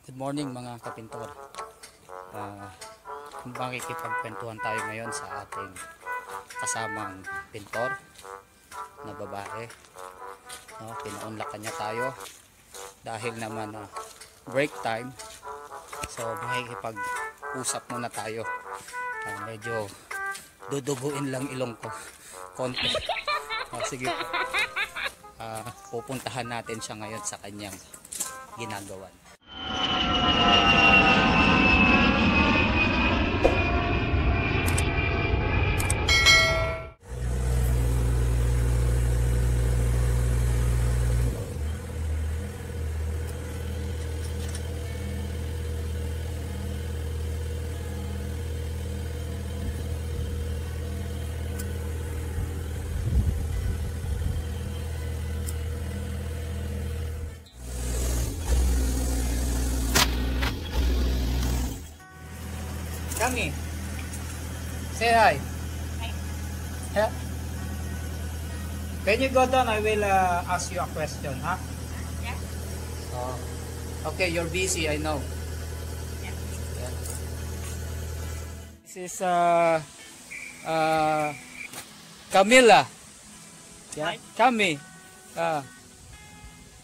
Good morning mga kaPintor. Makikipagkwentuhan tayo ngayon sa ating kasamang Pintor na babae. Pinaunlakan niya tayo dahil naman break time. So makikipag-usap muna tayo. Medyo duduguin lang ilong ko konti. Sige po. Pupuntahan natin siya ngayon sa kanyang ginagawa. Kami. Say hi. Hi. Yeah. When you go down, I will ask you a question, huh? Yeah. Okay, you're busy, I know. Yeah. Yeah. This is Camila. Yeah. Hi. Kami.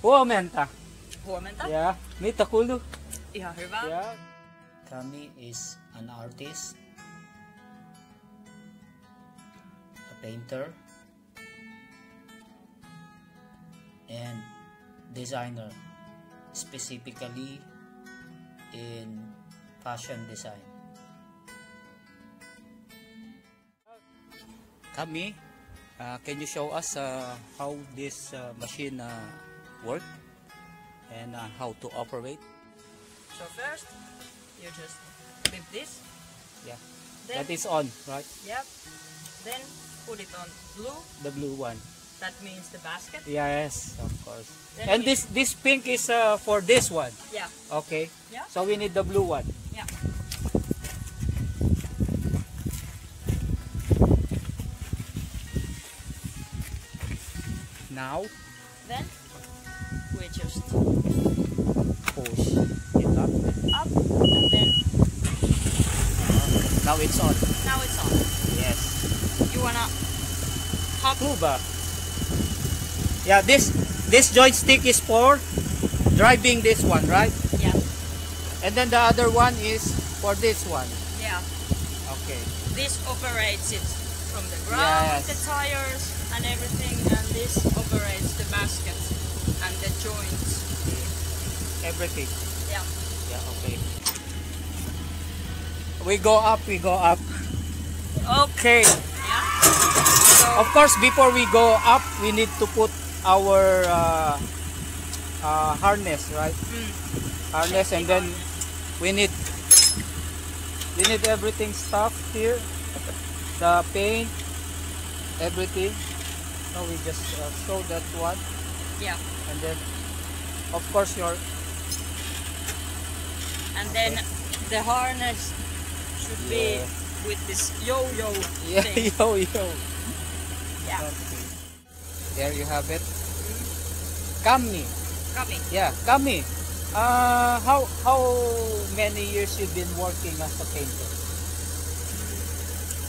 Huomenta. Huomenta? Yeah. Mita kulu. Ihan hyvä. Yeah. Kami is an artist, a painter, and designer, specifically in fashion design. Kami, can you show us how this machine work and how to operate? So first, you just flip this. Yeah, Then, that is on, right? Yep. Then put it on blue. The blue one. That means the basket. Yes, of course. Then And this pink is for this one. Yeah. Okay. Yeah. So we need the blue one. Yeah. Now Then we just push it up. up and then Now it's on. now it's on. Yes. You wanna hop. Tuba. Yeah, this joystick is for driving this one, right? Yeah. And then the other one is for this one. Yeah. Okay. This operates it from the ground, Yes. the tires and everything, and this operates the basket and the joints. Everything. Yeah. Yeah, okay. We go up, we go up. Okay. Yeah. So Of course, before we go up, we need to put our harness, right? Harness, and then we need everything stuff here, the paint, everything. So we just show that one, yeah. and then of course And then the harness should be Yeah. with this yo-yo yeah, thing. yo. Yeah. Okay. There you have it. Kami, Coming. yeah, Kami. How many years you've been working as a painter?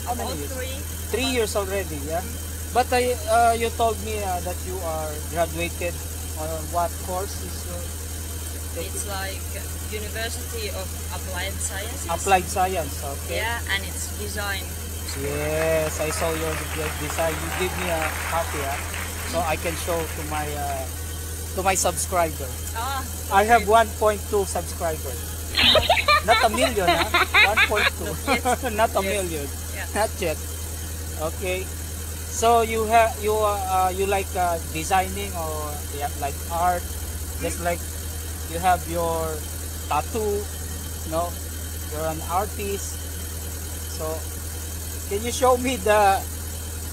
How many About years? 3. 3 years already, yeah. But you told me that you are graduated on what course is It's like University of Applied Sciences. applied science, okay? Yeah, and it's design. Yes, I saw your design. You give me a copy, so I can show to my subscriber. Ah. I have 1.2 subscribers. Not a million, 1.2. Not a million. Yeah. Not yet. Okay. So you like designing or like art, just like you have your tattoo, no? You're an artist. So can you show me the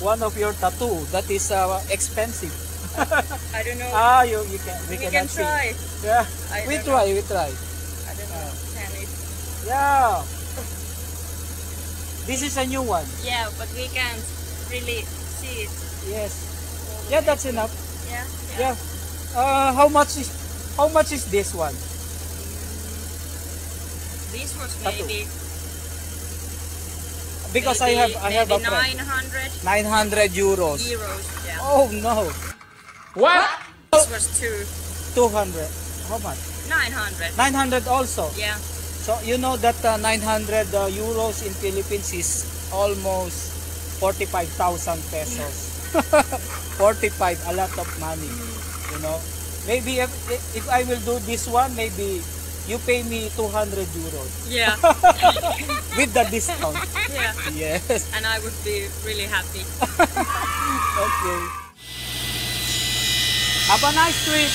one of your tattoo that is expensive? I don't know. You can we we cannot can see. try. Yeah, I we don't try. I don't know. Can it? Yeah. This is a new one. Yeah, but we can't really see it. Yes. Yeah, that's enough. Yeah. Yeah. How much is this one? This was Tattoo. maybe Because I have a friend. 900 900 euros. euros. Yeah. Oh no. What? This was 200. How much? 900. 900 also. Yeah. So you know that 900 euros in Philippines is almost 45,000 pesos. 45, a lot of money. You know. Maybe if I will do this one, maybe you pay me 200 euros. Yeah. With the discount. Yeah. Yes. And I would be really happy. Okay. Have a nice trip.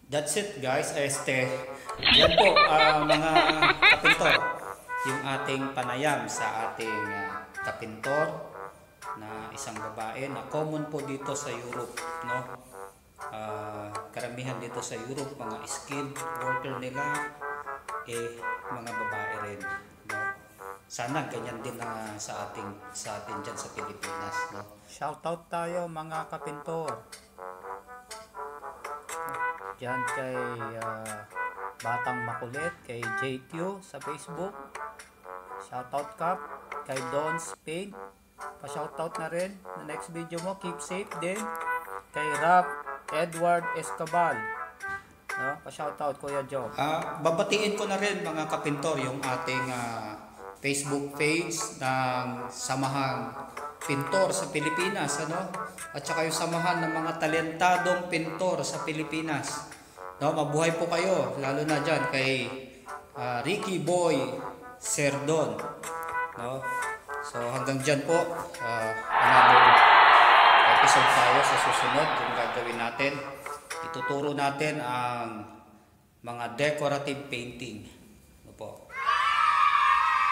That's it guys. Yan po mga kapintor, yung ating panayam sa ating kapintor na isang babae na common po dito sa Europe, no? Karamihan dito sa Europe, mga skilled worker nila mga babae rin, no? Sana ganyan din sa atin diyan sa Pilipinas, no? Shoutout tayo mga kapintor. Diyan kay Batang Makulit, kay JQ sa Facebook. Shoutout Kap, kay Don Spain. Pa-shoutout na rin. Na next video mo, keep safe din. Kay Rap Edward Escabal. No? Pa-shoutout Kuya Joe. Babatiin ko na rin mga kapintor yung ating Facebook page ng Samahang Pintor sa Pilipinas, ano? At saka yung samahan ng mga talentadong pintor sa Pilipinas. No, mabuhay po kayo, lalo na diyan kay Ricky Boy Serdon, no? So hanggang diyan po, another episode tayo sa susunod. Yung gagawin natin, ituturo natin ang mga decorative painting.